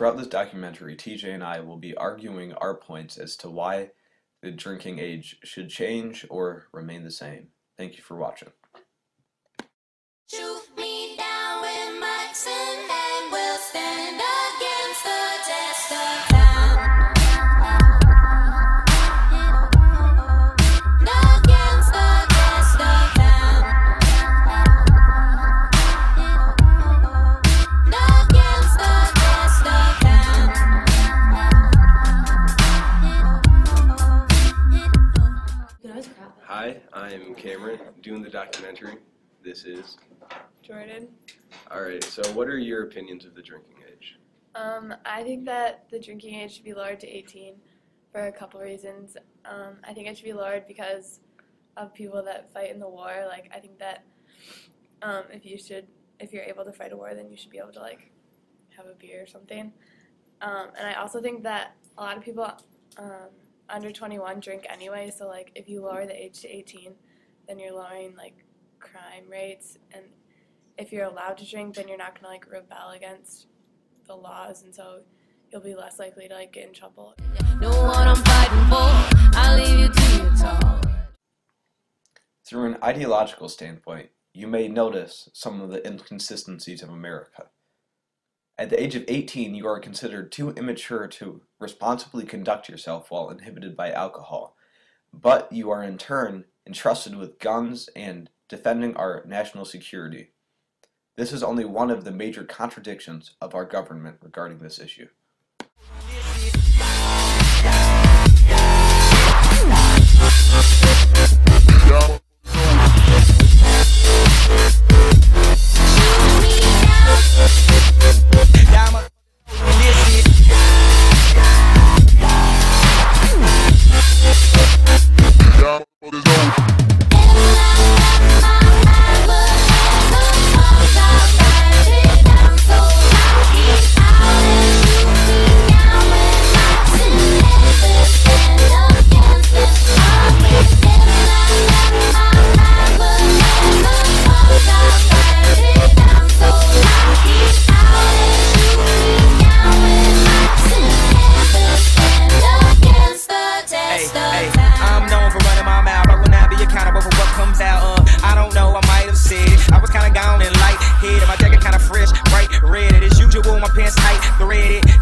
Throughout this documentary, TJ and I will be arguing our points as to why the drinking age should change or remain the same. Thank you for watching. Shoot me down with Max and we'll stand against the test of time. Against the test of time. Against the test of time. Hi, I'm Cameron, doing the documentary. This is Jordan. Alright, so what are your opinions of the drinking age? I think that the drinking age should be lowered to 18 for a couple reasons. I think it should be lowered because of people that fight in the war. Like, I think that if you're able to fight a war, then you should be able to, like, have a beer or something. And I also think that a lot of people under 21 drink anyway, so, like, if you lower the age to 18, then you're lowering, like, crime rates, and if you're allowed to drink, then you're not going to, like, rebel against the laws, and so you'll be less likely to, like, get in trouble. Know what I'm fighting for, I'll leave you to your talk. Through an ideological standpoint, you may notice some of the inconsistencies of America. At the age of 18, you are considered too immature to responsibly conduct yourself while inhibited by alcohol, but you are in turn entrusted with guns and defending our national security. This is only one of the major contradictions of our government regarding this issue.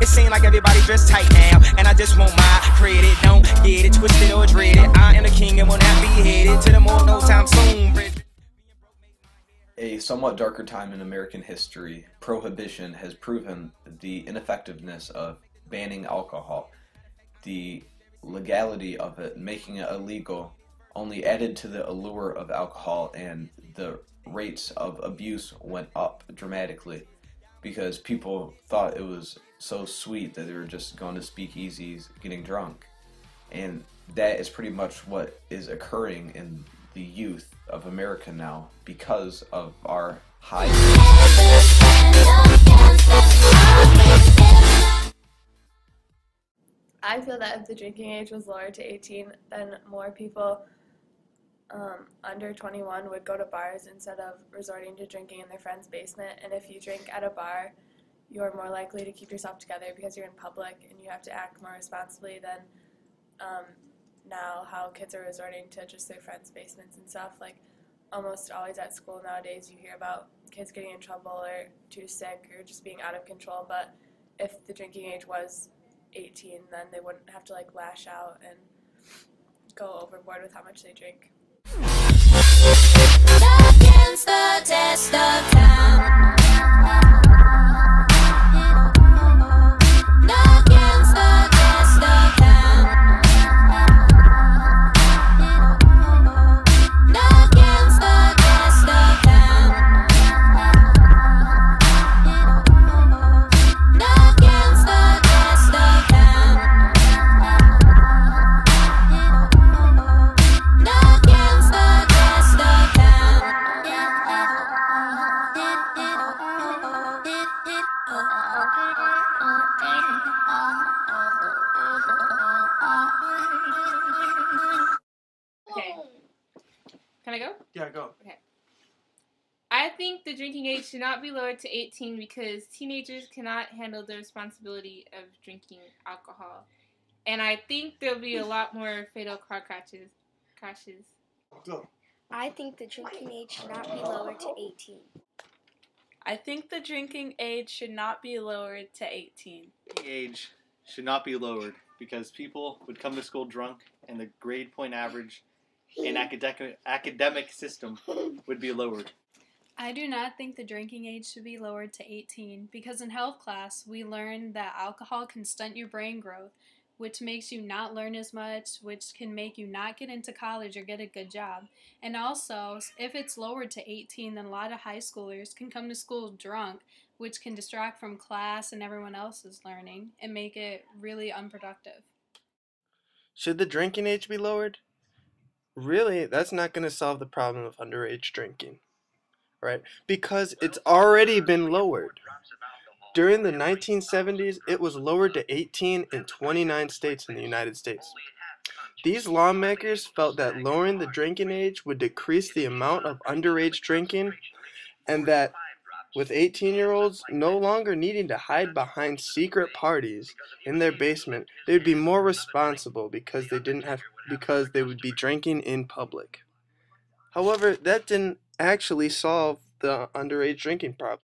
It seems like everybody dressed tight now, and I just want my credit. Don't get it twisted or dreaded. I am the king and will not be headed to the more no time soon. A somewhat darker time in American history, prohibition has proven the ineffectiveness of banning alcohol. The legality of it, making it illegal, only added to the allure of alcohol, and the rates of abuse went up dramatically because people thought it was so sweet that they were just going to speakeasies getting drunk. And that is pretty much what is occurring in the youth of America now because of our high... I feel that if the drinking age was lowered to 18, then more people under 21 would go to bars instead of resorting to drinking in their friend's basement. And if you drink at a bar, you're more likely to keep yourself together because you're in public and you have to act more responsibly than now how kids are resorting to just their friends' basements and stuff. Like, almost always at school nowadays you hear about kids getting in trouble or too sick or just being out of control, but if the drinking age was 18, then they wouldn't have to, like, lash out and go overboard with how much they drink. Against the test of time. Against the test of time. Against the test of time. Against the test of time. Against the test of time. Okay. Can I go? Yeah, go. I I think the drinking age should not be lowered to 18 because teenagers cannot handle the responsibility of drinking alcohol. And I think there'll be a lot more fatal car crashes. Go. I think the drinking age should not be lowered to 18. I think the drinking age should not be lowered to 18. Drinking age should not be lowered because people would come to school drunk and the grade point average in academic system would be lowered. I do not think the drinking age should be lowered to 18 because in health class we learned that alcohol can stunt your brain growth, which makes you not learn as much, which can make you not get into college or get a good job. And also, if it's lowered to 18, then a lot of high schoolers can come to school drunk, which can distract from class and everyone else's learning and make it really unproductive. Should the drinking age be lowered? Really, that's not going to solve the problem of underage drinking, right? Because it's already been lowered. During the 1970s, it was lowered to 18 in 29 states in the United States. These lawmakers felt that lowering the drinking age would decrease the amount of underage drinking, and that with 18-year-olds no longer needing to hide behind secret parties in their basement, they would be more responsible because they would be drinking in public. However, that didn't actually solve the underage drinking problem.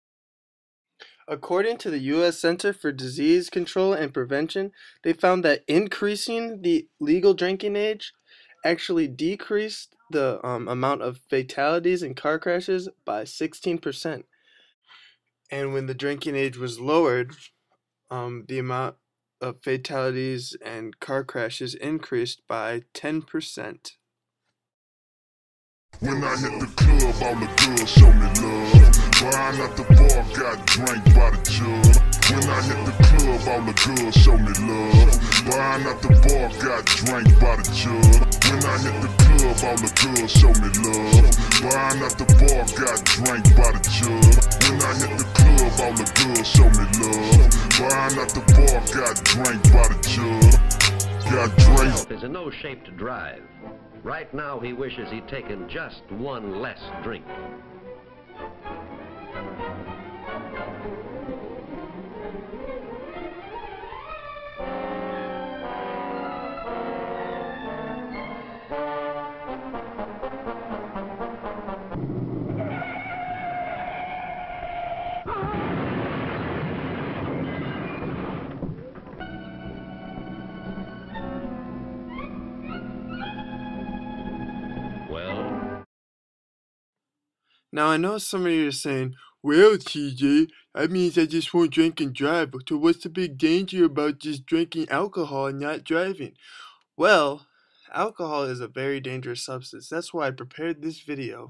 According to the U.S. Center for Disease Control and Prevention, they found that increasing the legal drinking age actually decreased the amount of fatalities and car crashes by 16%. And when the drinking age was lowered, the amount of fatalities and car crashes increased by 10%. When I hit the club, all the girls show me love. Buying at the bar, got drank by the jug. When I hit the club, all the girls show me love. Buying at the bar, got drank by the jug. When I hit the club, all the girls show me love. Buying at the bar, got drank by the jug. When I hit the club, all the girls show me love. Buying at the bar, got drank by the jug. Got drank. Is in no shape to drive. Right now, he wishes he'd taken just one less drink. Now I know some of you are saying, well, TJ, that means I just won't drink and drive, so what's the big danger about just drinking alcohol and not driving? Well, alcohol is a very dangerous substance. That's why I prepared this video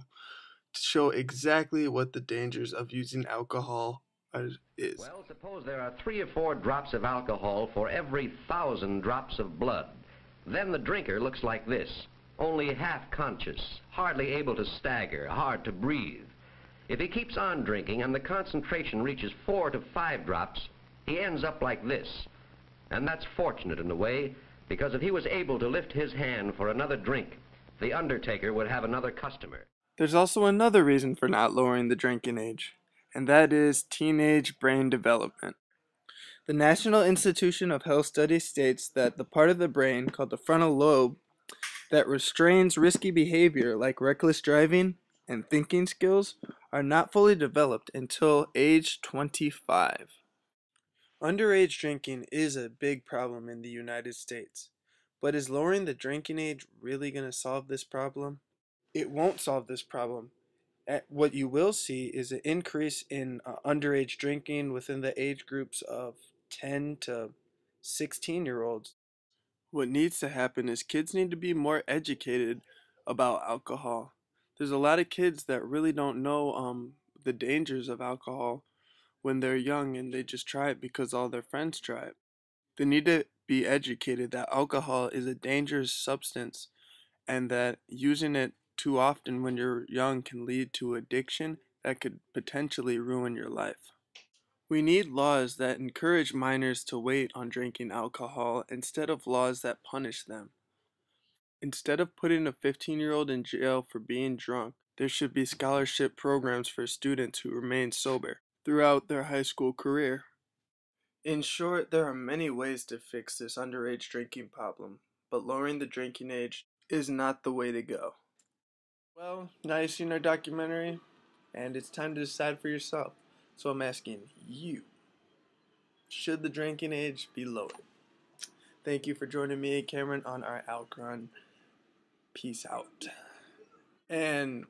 to show exactly what the dangers of using alcohol is. Well, suppose there are 3 or 4 drops of alcohol for every 1,000 drops of blood. Then the drinker looks like this. Only half conscious, hardly able to stagger, hard to breathe. If he keeps on drinking and the concentration reaches 4 to 5 drops, he ends up like this. And that's fortunate in a way, because if he was able to lift his hand for another drink, the undertaker would have another customer. There's also another reason for not lowering the drinking age, and that is teenage brain development. The National Institution of Health Studies states that the part of the brain called the frontal lobe that restrains risky behavior like reckless driving and thinking skills are not fully developed until age 25. Underage drinking is a big problem in the United States, but is lowering the drinking age really going to solve this problem? It won't solve this problem. What you will see is an increase in underage drinking within the age groups of 10 to 16-year-olds. What needs to happen is kids need to be more educated about alcohol. There's a lot of kids that really don't know the dangers of alcohol when they're young and they just try it because all their friends try it. They need to be educated that alcohol is a dangerous substance and that using it too often when you're young can lead to addiction that could potentially ruin your life. We need laws that encourage minors to wait on drinking alcohol instead of laws that punish them. Instead of putting a 15-year-old in jail for being drunk, There should be scholarship programs for students who remain sober throughout their high school career. In short, there are many ways to fix this underage drinking problem, but lowering the drinking age is not the way to go. Well, now you've seen our documentary, and it's time to decide for yourself. So I'm asking you, should the drinking age be lowered? Thank you for joining me and Cameron on our Alcron. Peace out. And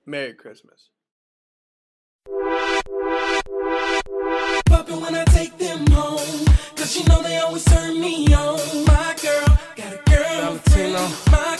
Merry Christmas. When I take them home, 'cause you know they always turn me on. My girl got a girl, Valentino.